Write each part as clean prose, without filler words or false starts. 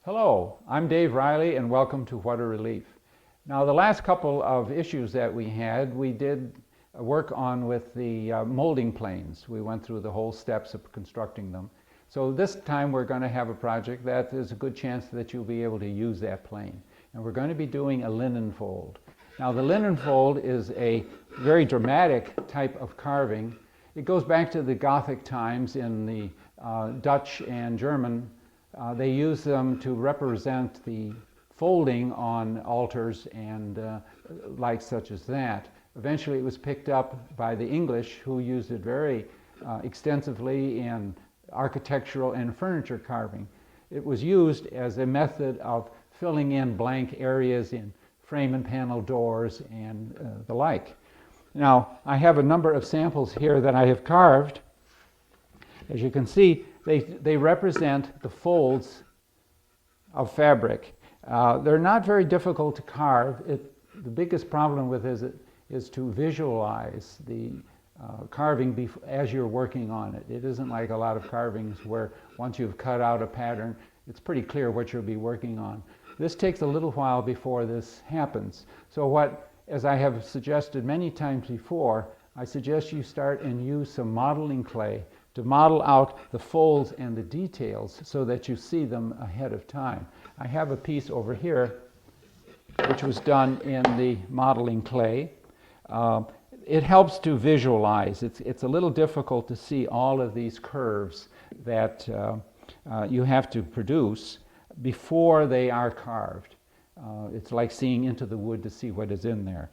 Hello, I'm Dave Reilly and welcome to What a Relief. Now the last couple of issues that we had, we did work on with the molding planes. We went through the whole steps of constructing them. So this time we're going to have a project that there's a good chance that you'll be able to use that plane. And we're going to be doing a linen fold. Now the linen fold is a very dramatic type of carving. It goes back to the Gothic times in the Dutch and German. They use them to represent the folding on altars and like such as that. Eventually it was picked up by the English, who used it very extensively in architectural and furniture carving. It was used as a method of filling in blank areas in frame and panel doors and the like. Now I have a number of samples here that I have carved. As you can see, they represent the folds of fabric. They're not very difficult to carve. The biggest problem with it is to visualize the carving as you're working on it. It isn't like a lot of carvings where once you've cut out a pattern, it's pretty clear what you'll be working on. This takes a little while before this happens. So as I have suggested many times before, I suggest you start and use some modeling clay to model out the folds and the details so that you see them ahead of time. I have a piece over here which was done in the modeling clay. It helps to visualize. It's a little difficult to see all of these curves that you have to produce before they are carved. It's like seeing into the wood to see what is in there.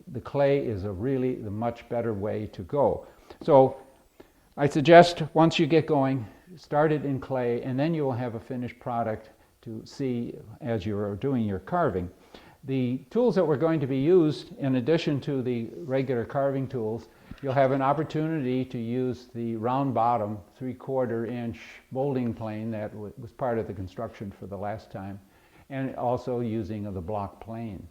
The clay is the much better way to go. So I suggest once you get going, start it in clay, and then you will have a finished product to see as you're doing your carving. The tools that were going to be used, in addition to the regular carving tools, you'll have an opportunity to use the round bottom 3/4 inch molding plane that was part of the construction for the last time, and also using the block plane.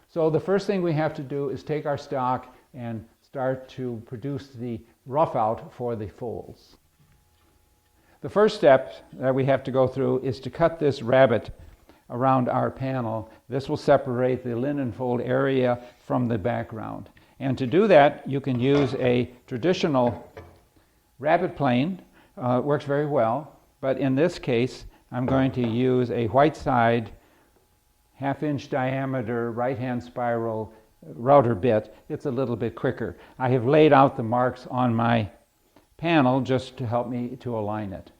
So the first thing we have to do is take our stock and start to produce the rough out for the folds. The first step that we have to go through is to cut this rabbet around our panel. This will separate the linen fold area from the background. And to do that, you can use a traditional rabbet plane. It works very well, but in this case, I'm going to use a white side, 1/2 inch diameter, right-hand spiral router bit. It's a little bit quicker. I have laid out the marks on my panel just to help me to align it.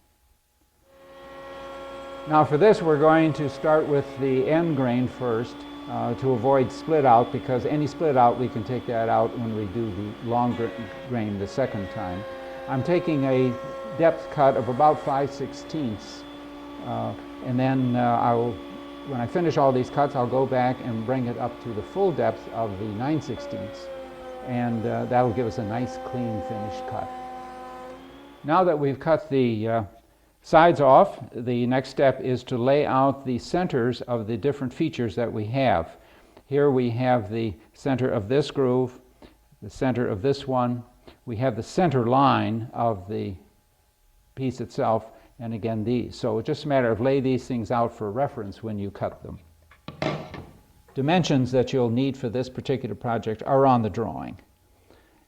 Now for this, we're going to start with the end grain first to avoid split out, because any split out, we can take that out when we do the long grain the second time. I'm taking a depth cut of about 5/16, and then when I finish all these cuts, I'll go back and bring it up to the full depth of the 9/16, and that'll give us a nice, clean, finished cut. Now that we've cut the sides off, the next step is to lay out the centers of the different features that we have. Here we have the center of this groove, the center of this one. We have the center line of the piece itself, and again these. So it's just a matter of lay these things out for reference when you cut them. Dimensions that you'll need for this particular project are on the drawing.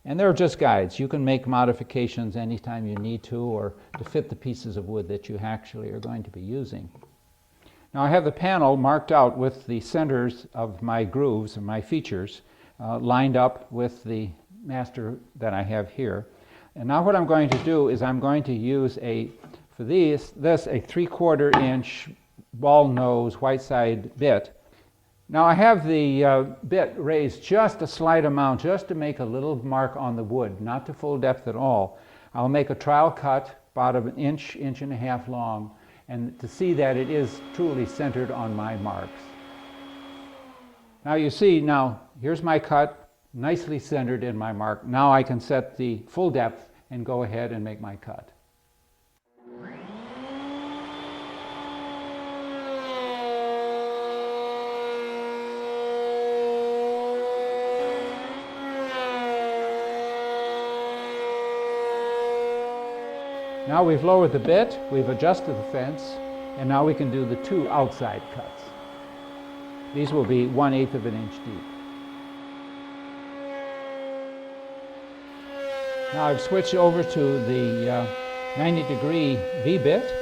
And they're just guides. You can make modifications anytime you need to, or to fit the pieces of wood that you actually are going to be using. Now I have the panel marked out with the centers of my grooves and my features lined up with the master that I have here. And now what I'm going to do is I'm going to use for this a 3/4 inch ball nose white side bit. Now I have the bit raised just a slight amount, just to make a little mark on the wood, not to full depth at all. I'll make a trial cut about an inch, 1.5 inches long, and to see that it is truly centered on my marks. Now you see, here's my cut, nicely centered in my mark. Now I can set the full depth and go ahead and make my cut. Now we've lowered the bit, we've adjusted the fence, And now we can do the 2 outside cuts. These will be 1/8 of an inch deep. Now I've switched over to the 90-degree V-bit,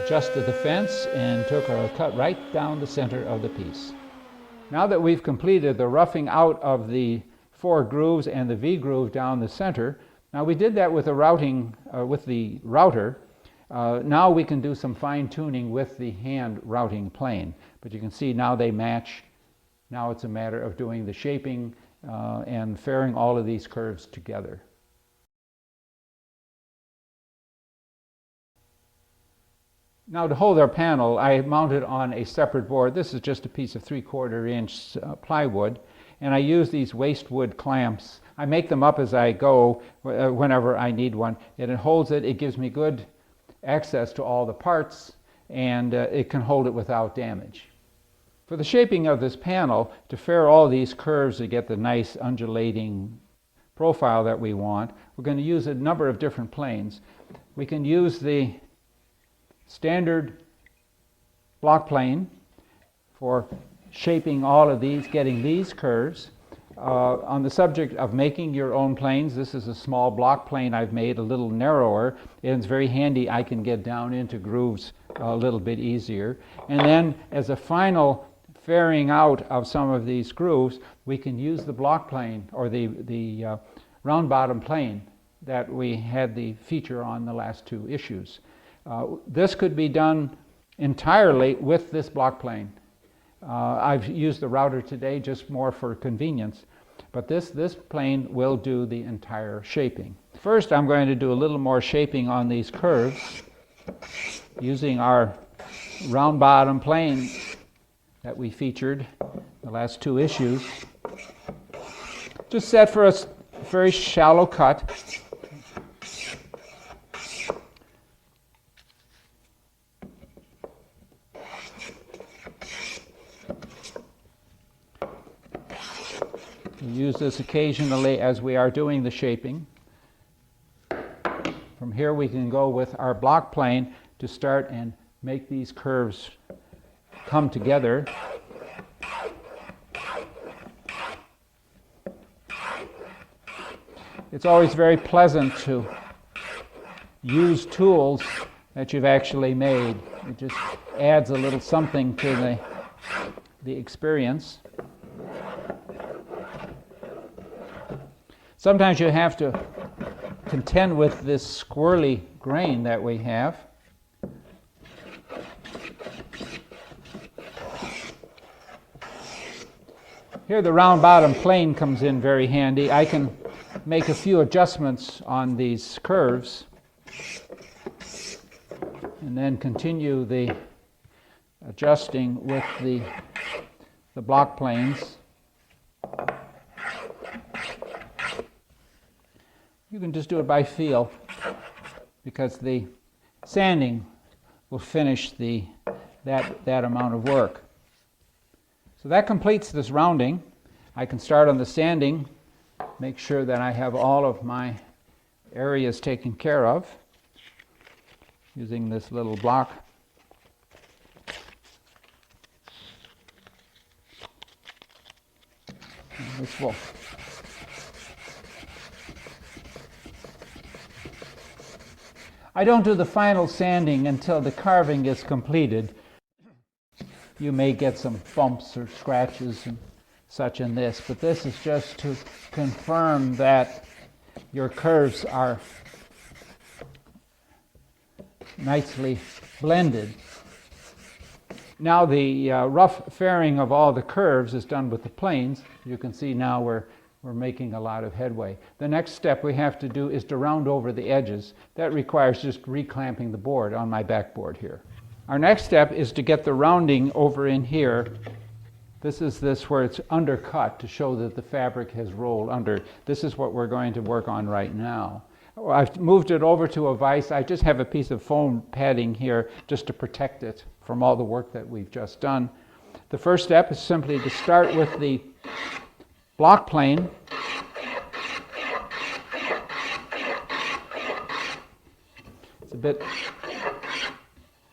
adjusted the fence, and took a cut right down the center of the piece. Now that we've completed the roughing out of the 4 grooves and the V-groove down the center, now we did that with the router. Now we can do some fine-tuning with the hand routing plane. But you can see now they match. Now it's a matter of doing the shaping and fairing all of these curves together. Now to hold our panel, I mounted on a separate board. This is just a piece of 3/4 inch plywood, and I use these waste wood clamps. I make them up as I go whenever I need one. And it holds it. It gives me good access to all the parts, and it can hold it without damage. For the shaping of this panel, to fair all these curves to get the nice undulating profile that we want, we're going to use a number of different planes. We can use the standard block plane for shaping all of these, getting these curves. On the subject of making your own planes, this is a small block plane I've made, a little narrower, and it's very handy. I can get down into grooves a little bit easier. And then as a final fairing out of some of these grooves, we can use the block plane or the round bottom plane that we had the feature on the last 2 issues. This could be done entirely with this block plane. I've used the router today just more for convenience, but this plane will do the entire shaping. First, I'm going to do a little more shaping on these curves using our round bottom plane that we featured the last 2 issues. Just set for a very shallow cut. We use this occasionally as we are doing the shaping. From here we can go with our block plane to start and make these curves come together. It's always very pleasant to use tools that you've actually made. It just adds a little something to the experience. Sometimes you have to contend with this squirrely grain that we have. Here the round bottom plane comes in very handy. I can make a few adjustments on these curves and then continue the adjusting with the block planes. You can just do it by feel because the sanding will finish that amount of work. So that completes this rounding. I can start on the sanding, make sure that I have all of my areas taken care of using this little block. And this will I don't do the final sanding until the carving is completed. You may get some bumps or scratches and such in this, but this is just to confirm that your curves are nicely blended. Now the rough fairing of all the curves is done with the planes. You can see now we're making a lot of headway. The next step we have to do is to round over the edges. That requires just reclamping the board on my backboard here. Our next step is to get the rounding over in here. This is where it's undercut to show that the fabric has rolled under. This is what we're going to work on right now. I've moved it over to a vise. I just have a piece of foam padding here just to protect it from all the work that we've just done. The first step is simply to start with the block plane. It's a bit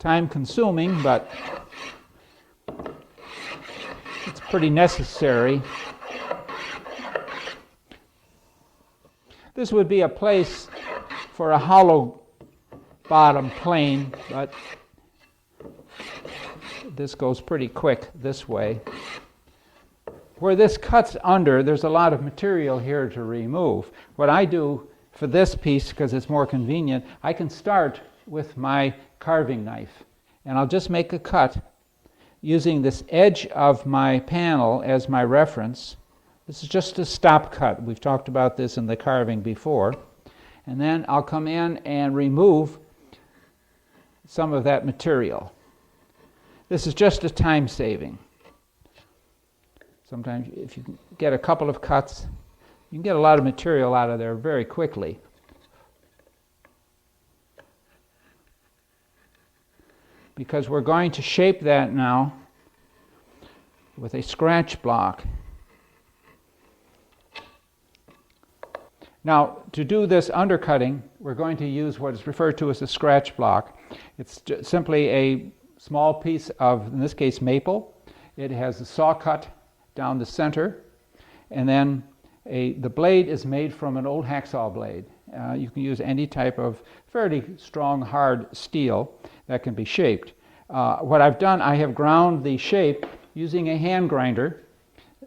time consuming, but it's pretty necessary. This would be a place for a hollow bottom plane, but this goes pretty quick this way. Where this cuts under, there's a lot of material here to remove. What I do for this piece, because it's more convenient, I can start with my carving knife, and I'll just make a cut using this edge of my panel as my reference. This is just a stop cut. We've talked about this in the carving before. And then I'll come in and remove some of that material. This is just a time saving. Sometimes if you can get a couple of cuts, you can get a lot of material out of there very quickly. Because we're going to shape that now with a scratch block. Now, to do this undercutting, we're going to use what is referred to as a scratch block. It's simply a small piece of, in this case, maple. It has a saw cut down the center, and then the blade is made from an old hacksaw blade. You can use any type of fairly strong, hard steel that can be shaped. What I've done, I have ground the shape using a hand grinder,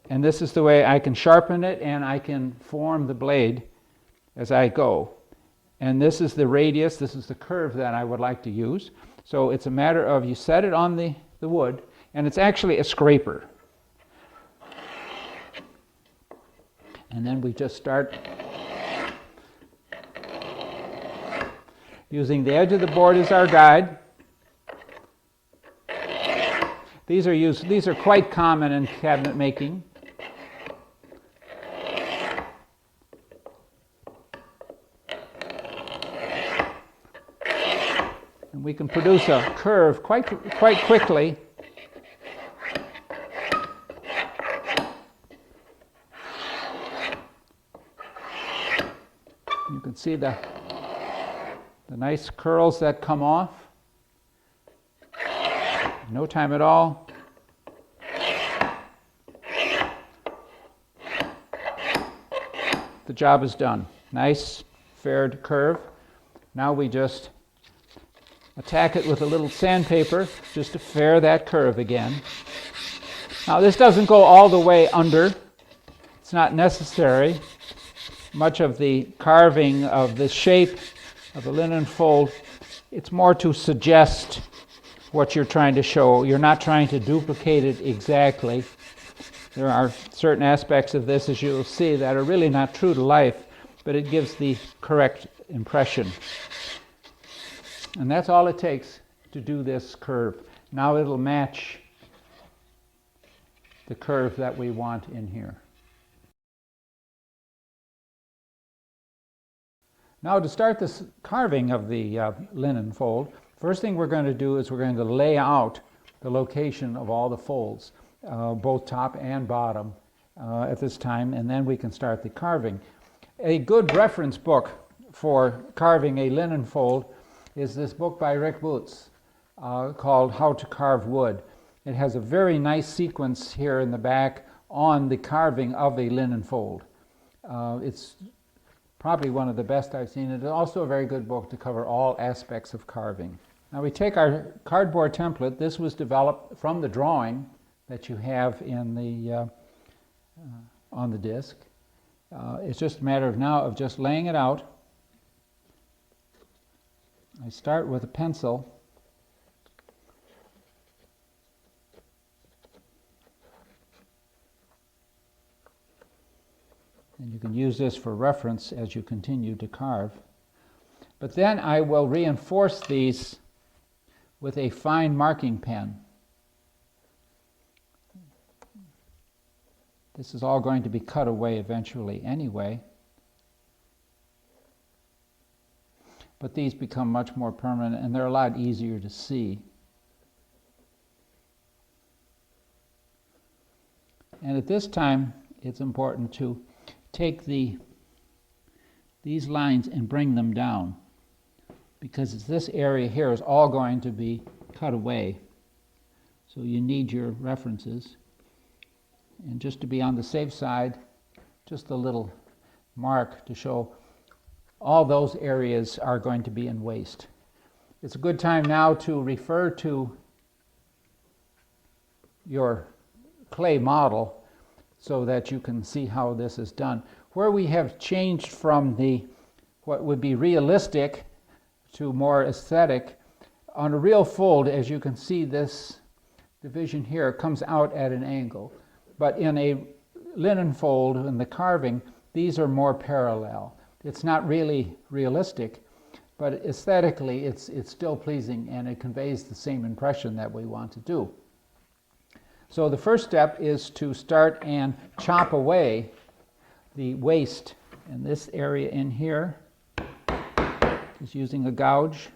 and this is the way I can sharpen it and I can form the blade as I go. And this is the radius, this is the curve that I would like to use. So it's a matter of you set it on the wood, and it's actually a scraper. And then we just start using the edge of the board as our guide. These are quite common in cabinet making. And we can produce a curve quite quickly. You can see the nice curls that come off. No time at all. The job is done. Nice, faired curve. Now we just attack it with a little sandpaper just to fair that curve again. Now this doesn't go all the way under. It's not necessary. Much of the carving of the shape of the linen fold, it's more to suggest what you're trying to show. You're not trying to duplicate it exactly. There are certain aspects of this, as you'll see, that are really not true to life, but it gives the correct impression. And that's all it takes to do this curve. Now it'll match the curve that we want in here. Now to start this carving of the linen fold, first thing we're going to do is we're going to lay out the location of all the folds, both top and bottom at this time, and then we can start the carving. A good reference book for carving a linen fold is this book by Rick Boots called How to Carve Wood. It has a very nice sequence here in the back on the carving of a linen fold. It's probably one of the best I've seen. It's also a very good book to cover all aspects of carving. Now we take our cardboard template. This was developed from the drawing that you have in the on the disc. It's just a matter of now of just laying it out. I start with a pencil. And you can use this for reference as you continue to carve. But then I will reinforce these with a fine marking pen. This is all going to be cut away eventually anyway. But these become much more permanent, and they're a lot easier to see. And at this time, it's important to take these lines and bring them down, because this area here is all going to be cut away. So you need your references. And just to be on the safe side, just a little mark to show all those areas are going to be in waste. It's a good time now to refer to your clay model so that you can see how this is done. Where we have changed from what would be realistic to more aesthetic, on a real fold, as you can see, this division here comes out at an angle. But in a linen fold, in the carving, these are more parallel. It's not really realistic, but aesthetically it's still pleasing, and it conveys the same impression that we want to do. So the first step is to start and chop away the waste in this area in here, just using a gouge.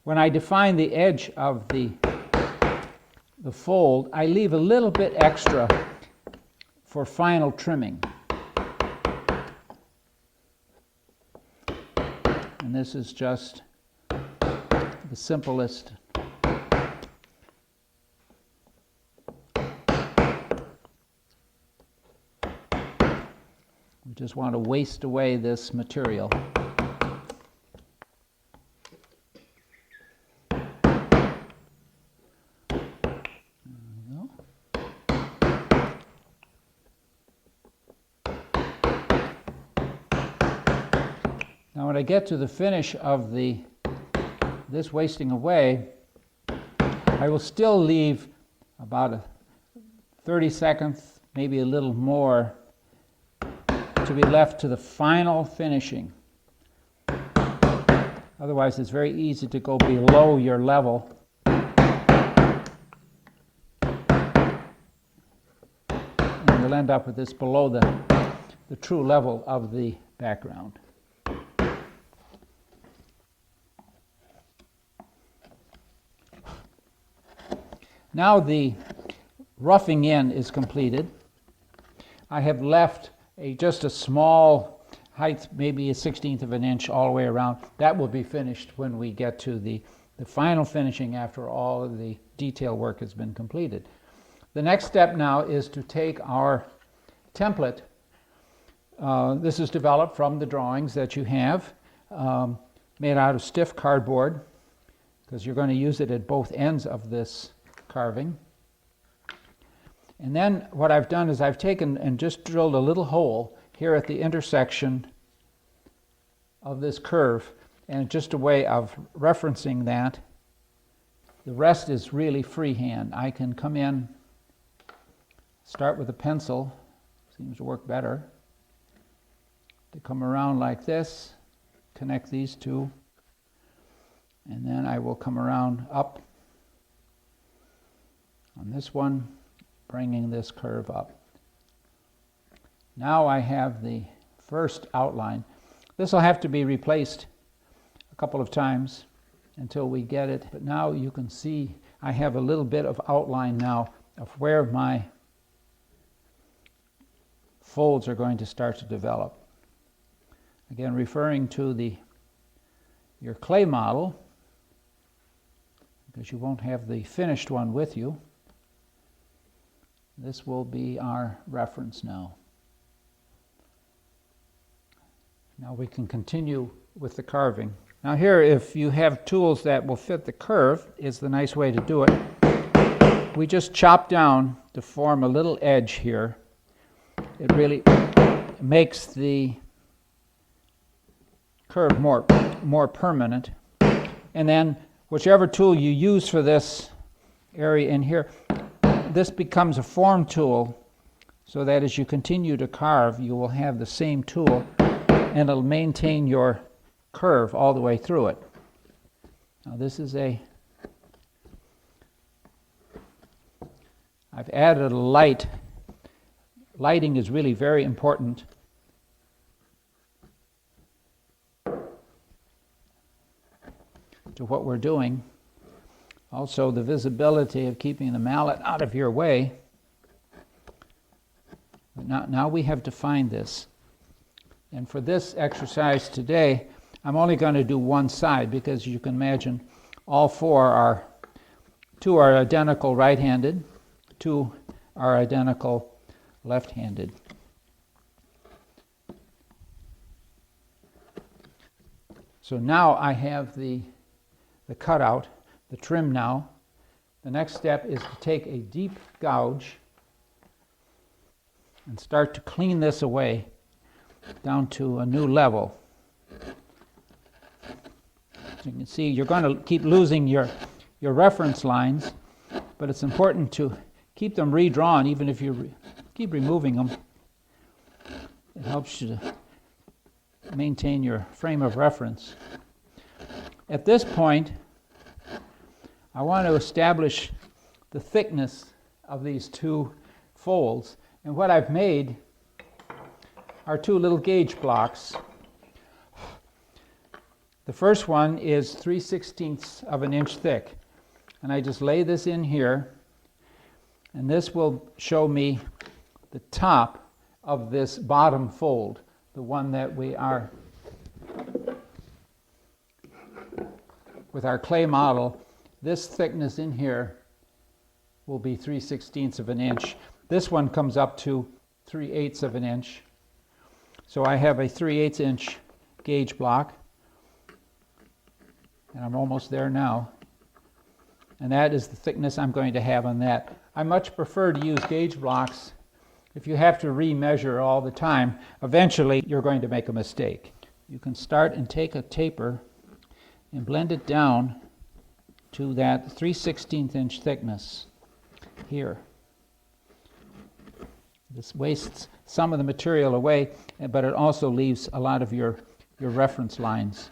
When I define the edge of the fold, I leave a little bit extra for final trimming. And this is just the simplest. We just want to waste away this material. Now when I get to the finish of this wasting away, I will still leave about 30 seconds, maybe a little more, to be left to the final finishing. Otherwise it's very easy to go below your level. And you'll end up with this below the true level of the background. Now the roughing in is completed. I have left just a small height, maybe a 1/16 of an inch all the way around. That will be finished when we get to the final finishing after all of the detail work has been completed. The next step now is to take our template. This is developed from the drawings that you have, made out of stiff cardboard, because you're going to use it at both ends of this carving. And then what I've done is I've taken and just drilled a little hole here at the intersection of this curve, and just a way of referencing that. The rest is really freehand. I can come in, start with a pencil, seems to work better, to come around like this, connect these two, and then I will come around up on this one, bringing this curve up. Now I have the first outline. This will have to be replaced a couple of times until we get it, but now you can see I have a little bit of outline now of where my folds are going to start to develop. Again, referring to your clay model, because you won't have the finished one with you. This will be our reference now. Now we can continue with the carving. Now here, if you have tools that will fit the curve, is the nice way to do it. We just chop down to form a little edge here. It really makes the curve more permanent. And then whichever tool you use for this area in here, this becomes a form tool, so that as you continue to carve, you will have the same tool, and it'll maintain your curve all the way through it. Now this is I've added a light. Lighting is really very important. To what we're doing. Also, the visibility of keeping the mallet out of your way. Now we have defined this. And for this exercise today, I'm only going to do one side because you can imagine all two are identical right-handed, two are identical left-handed. So now I have the cutout, the trim now. The next step is to take a deep gouge and start to clean this away down to a new level. So you can see you're going to keep losing your reference lines, but it's important to keep them redrawn even if you keep removing them. It helps you to maintain your frame of reference. At this point, I want to establish the thickness of these two folds. And what I've made are two little gauge blocks. The first one is 3/16 of an inch thick. And I just lay this in here, and this will show me the top of this bottom fold, the one that we are, with our clay model, this thickness in here will be 3/16 of an inch. This one comes up to 3/8 of an inch. So I have a 3/8 inch gauge block, and I'm almost there now. And that is the thickness I'm going to have on that. I much prefer to use gauge blocks. If you have to remeasure all the time, eventually you're going to make a mistake. You can start and take a taper and blend it down to that 3/16 inch thickness here. This wastes some of the material away, but it also leaves a lot of your reference lines.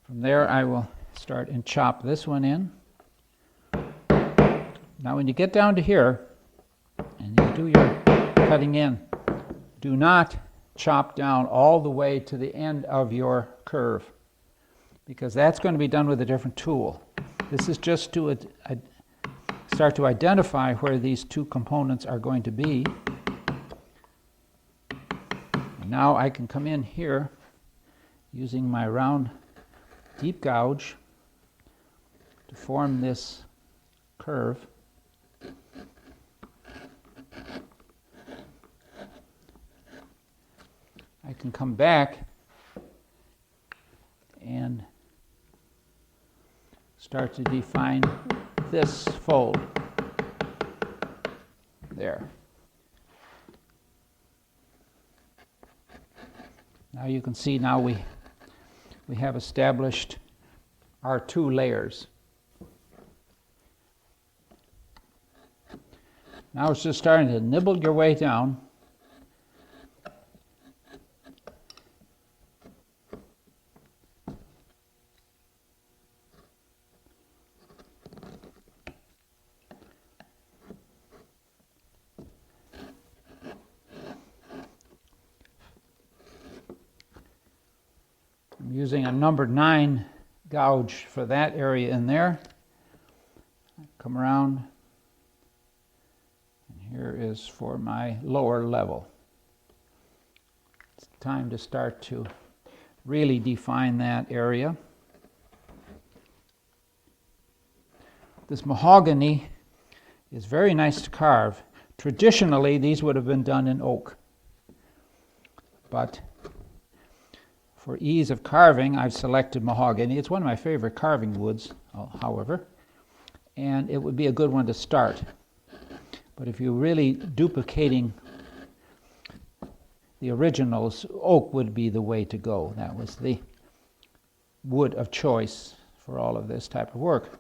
From there I will start and chop this one in. Now when you get down to here and you do your cutting in, do not chop down all the way to the end of your curve, because that's going to be done with a different tool. This is just to start to identify where these two components are going to be. And now I can come in here using my round deep gouge to form this curve. I can come back and start to define this fold there. Now you can see now we have established our two layers. Now it's just starting to nibble your way down. I'm using a number 9 gouge for that area in there. Come around, and here is for my lower level. It's time to start to really define that area. This mahogany is very nice to carve. Traditionally, these would have been done in oak, but for ease of carving, I've selected mahogany. It's one of my favorite carving woods, however, and it would be a good one to start. But if you're really duplicating the originals, oak would be the way to go. That was the wood of choice for all of this type of work.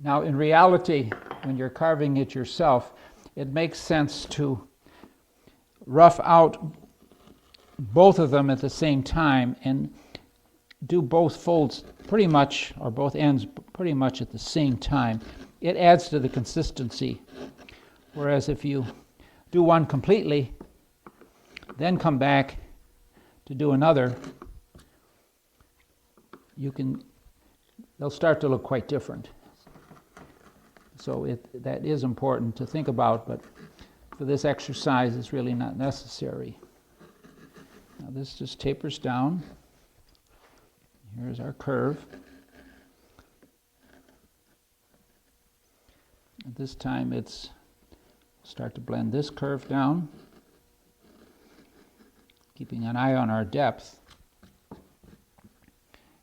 Now, in reality, when you're carving it yourself, it makes sense to rough out both of them at the same time and do both folds pretty much, or both ends pretty much at the same time. It adds to the consistency. Whereas if you do one completely, then come back to do another, they'll start to look quite different. So that is important to think about, but for this exercise it's really not necessary. Now this just tapers down. Here's our curve. At this time it's start to blend this curve down, keeping an eye on our depth.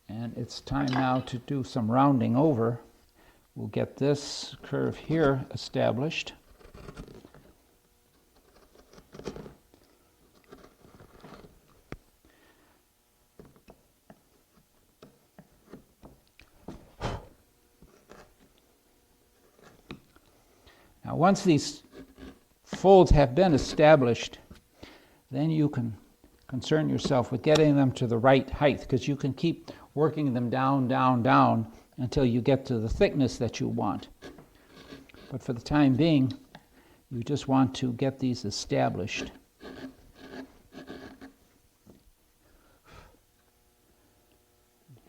And it's time now to do some rounding over. We'll get this curve here established. Now once these folds have been established, then you can concern yourself with getting them to the right height, because you can keep working them down, down, down until you get to the thickness that you want. But for the time being, you just want to get these established.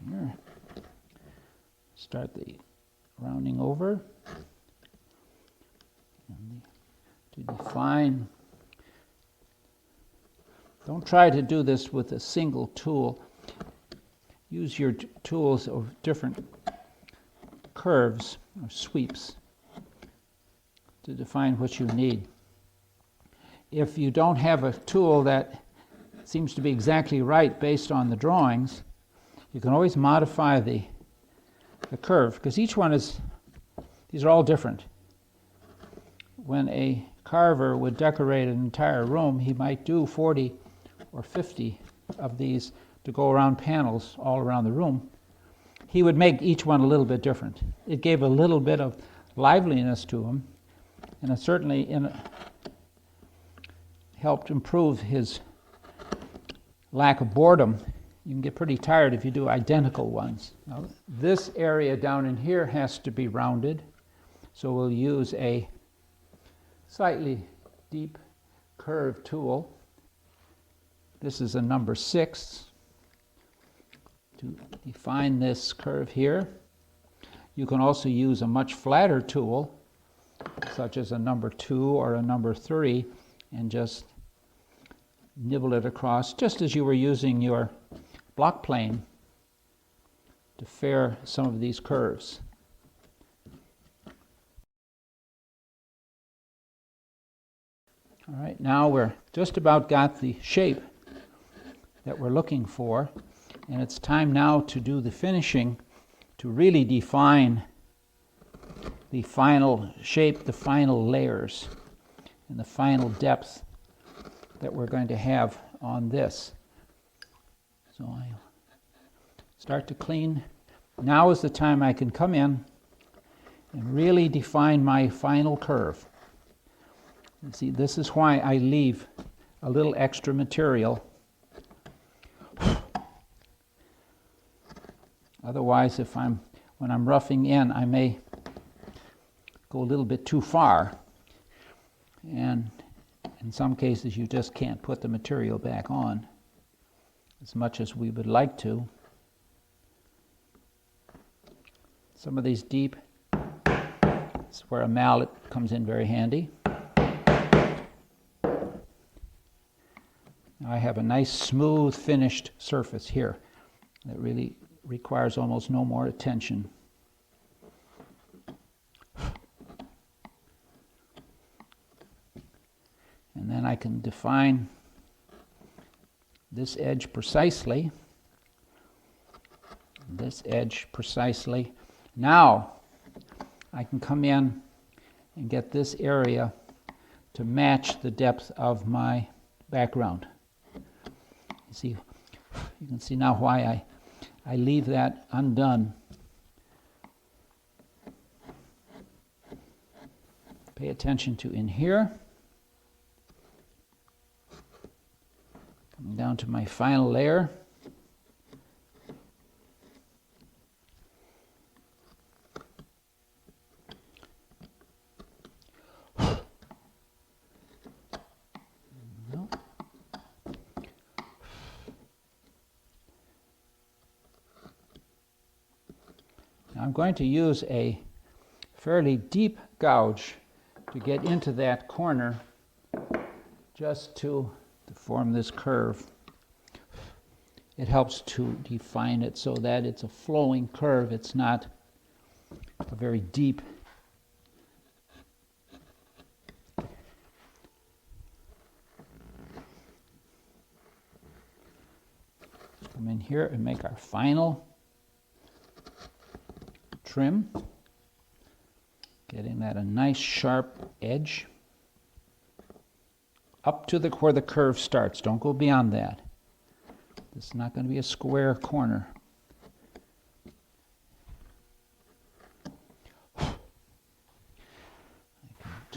Here, start the rounding over and to define. Don't try to do this with a single tool. Use your tools of different curves or sweeps to define what you need. If you don't have a tool that seems to be exactly right based on the drawings, you can always modify the curve, because each one is, these are all different. When a carver would decorate an entire room, he might do 40 or 50 of these to go around panels all around the room. He would make each one a little bit different. It gave a little bit of liveliness to him, and it certainly helped improve his lack of boredom. You can get pretty tired if you do identical ones. Now, this area down in here has to be rounded, so we'll use a slightly deep curve tool. This is a number 6 to define this curve here. You can also use a much flatter tool, such as a number 2 or a number 3, and just nibble it across, just as you were using your block plane to fair some of these curves. All right, now we're just about got the shape that we're looking for, and it's time now to do the finishing, to really define the final shape, the final layers, and the final depth that we're going to have on this. So I'll start to clean. Now is the time I can come in and really define my final curve. You see, this is why I leave a little extra material. Otherwise, when I'm roughing in, I may go a little bit too far. And in some cases, you just can't put the material back on as much as we would like to. Some of these deep, this is where a mallet comes in very handy. Now I have a nice smooth finished surface here that really requires almost no more attention. And then I can define this edge precisely, this edge precisely. Now I can come in and get this area to match the depth of my background. You can see now why I leave that undone. Pay attention to in here. Coming down to my final layer. I'm going to use a fairly deep gouge to get into that corner, just to form this curve. It helps to define it so that it's a flowing curve. It's not a very deep. Come in here and make our final trim, getting that a nice sharp edge up to where the curve starts. Don't go beyond that. This is not going to be a square corner.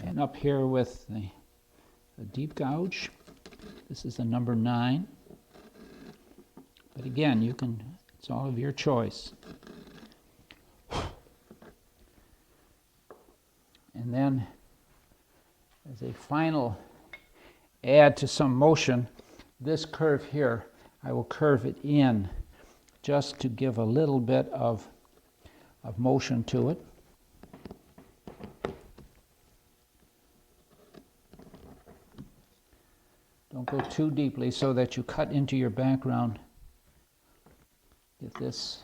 And up here with a deep gouge. This is a number 9. But again, you can, it's all of your choice. And then, as a final add to some motion, this curve here, I will curve it in just to give a little bit of motion to it. Don't go too deeply so that you cut into your background. Get this.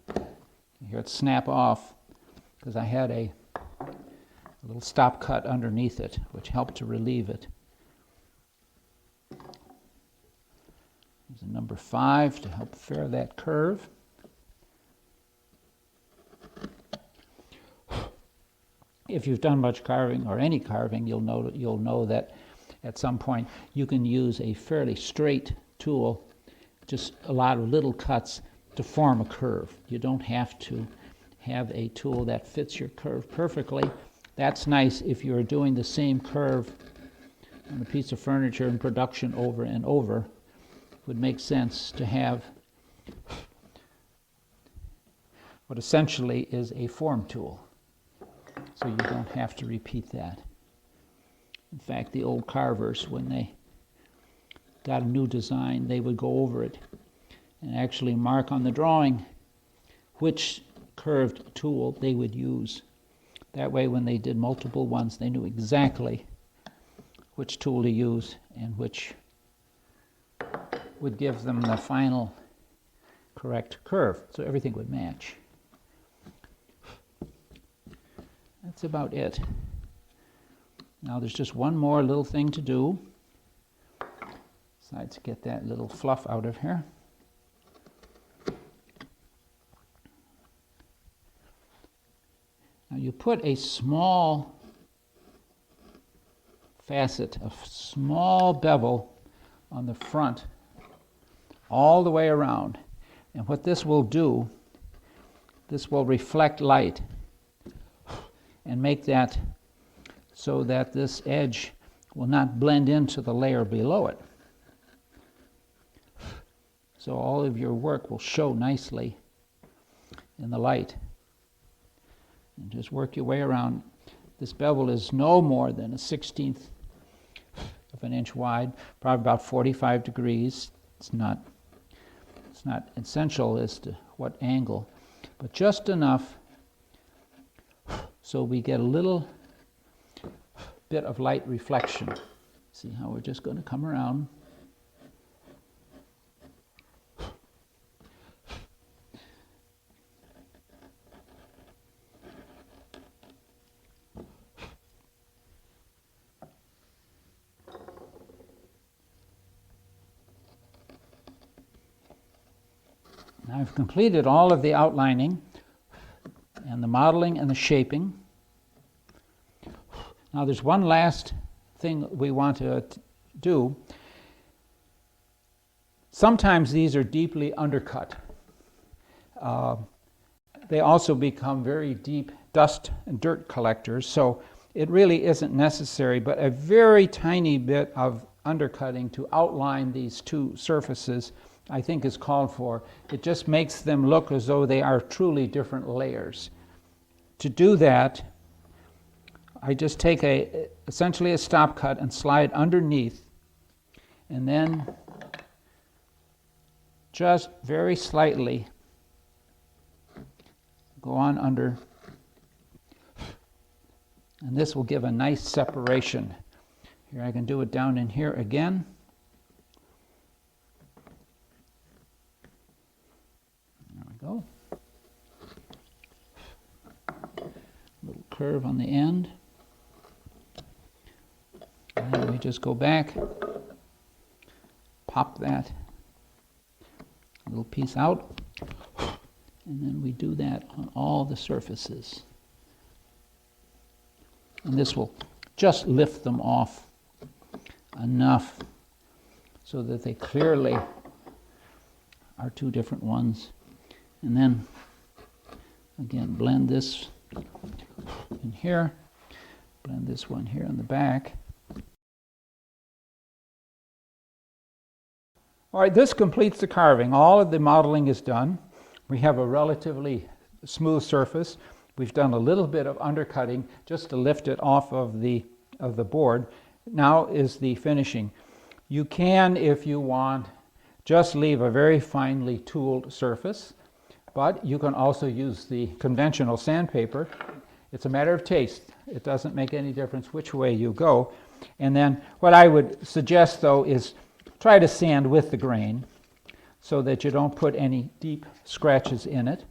You hear it snap off because I had a little stop cut underneath it, which helped to relieve it. There's a number 5 to help fair that curve. If you've done much carving or any carving, you'll know that at some point you can use a fairly straight tool, just a lot of little cuts to form a curve. You don't have to have a tool that fits your curve perfectly. That's nice if you're doing the same curve on a piece of furniture in production over and over. It would make sense to have what essentially is a form tool, so you don't have to repeat that. In fact, the old carvers, when they got a new design, they would go over it and actually mark on the drawing which curved tool they would use. That way, when they did multiple ones, they knew exactly which tool to use and which would give them the final correct curve, so everything would match. That's about it. Now there's just one more little thing to do, besides get that little fluff out of here. Now you put a small facet, a small bevel on the front all the way around. And what this will do, this will reflect light and make that so that this edge will not blend into the layer below it. So all of your work will show nicely in the light. And just work your way around. This bevel is no more than a 1/16 of an inch wide, probably about 45 degrees. It's not essential as to what angle, but just enough so we get a little bit of light reflection. See how we're just going to come around. Now I've completed all of the outlining and the modeling and the shaping. Now there's one last thing we want to do. Sometimes these are deeply undercut. They also become very deep dust and dirt collectors, so it really isn't necessary, but a very tiny bit of undercutting to outline these two surfaces I think is called for. It just makes them look as though they are truly different layers. To do that, I just take essentially a stop cut and slide underneath, and then just very slightly go on under, and this will give a nice separation. Here I can do it down in here again. There we go. Little curve on the end. And then we just go back, pop that little piece out, and then we do that on all the surfaces. And this will just lift them off enough so that they clearly are two different ones. And then again, blend this in here, blend this one here in the back. All right, this completes the carving. All of the modeling is done. We have a relatively smooth surface. We've done a little bit of undercutting just to lift it off of the board. Now is the finishing. You can, if you want, just leave a very finely tooled surface, but you can also use the conventional sandpaper. It's a matter of taste. It doesn't make any difference which way you go. And then what I would suggest, though, is try to sand with the grain so that you don't put any deep scratches in it.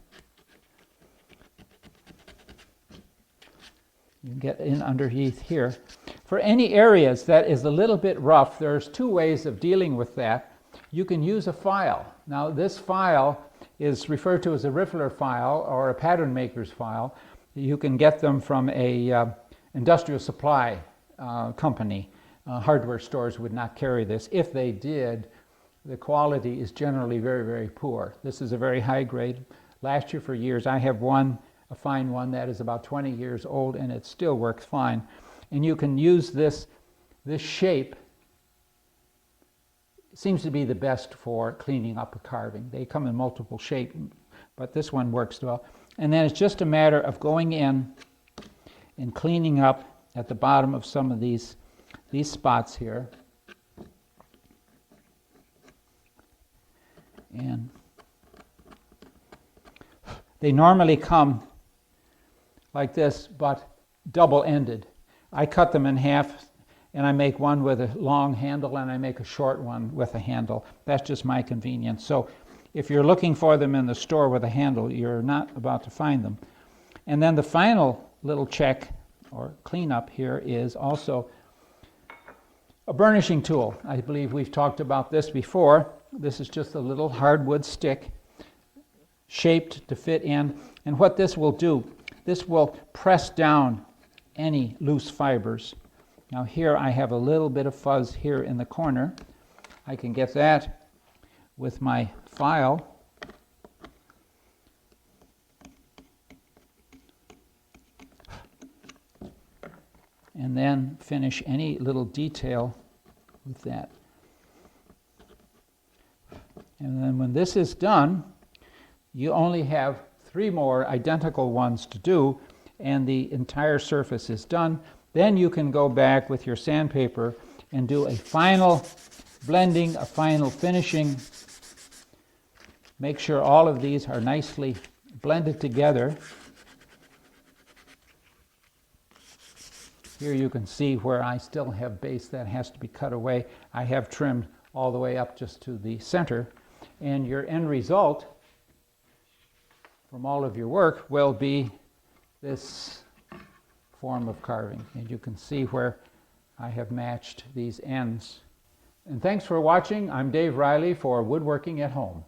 You can get in underneath here. For any areas that is a little bit rough, there's two ways of dealing with that. You can use a file. Now this file is referred to as a riffler file or a pattern maker's file. You can get them from a industrial supply company. Hardware stores would not carry this. If they did, the quality is generally very, very poor. This is a very high grade. Last year for years, I have one, a fine one that is about 20 years old, and it still works fine. And you can use this shape. It seems to be the best for cleaning up a carving. They come in multiple shapes, but this one works well. And then it's just a matter of going in and cleaning up at the bottom of some of these spots here. And they normally come like this, but double-ended. I cut them in half, and I make one with a long handle, and I make a short one with a handle. That's just my convenience. So if you're looking for them in the store with a handle, you're not about to find them. And then the final little check or cleanup here is also a burnishing tool. I believe we've talked about this before. This is just a little hardwood stick shaped to fit in. And what this will do, this will press down any loose fibers. Now here I have a little bit of fuzz here in the corner. I can get that with my file. And then finish any little detail with that. And then when this is done, you only have 3 more identical ones to do, and the entire surface is done. Then you can go back with your sandpaper and do a final blending, a final finishing. Make sure all of these are nicely blended together. Here you can see where I still have base that has to be cut away. I have trimmed all the way up just to the center. And your end result from all of your work will be this form of carving. And you can see where I have matched these ends. And thanks for watching. I'm Dave Reilly for Woodworking at Home.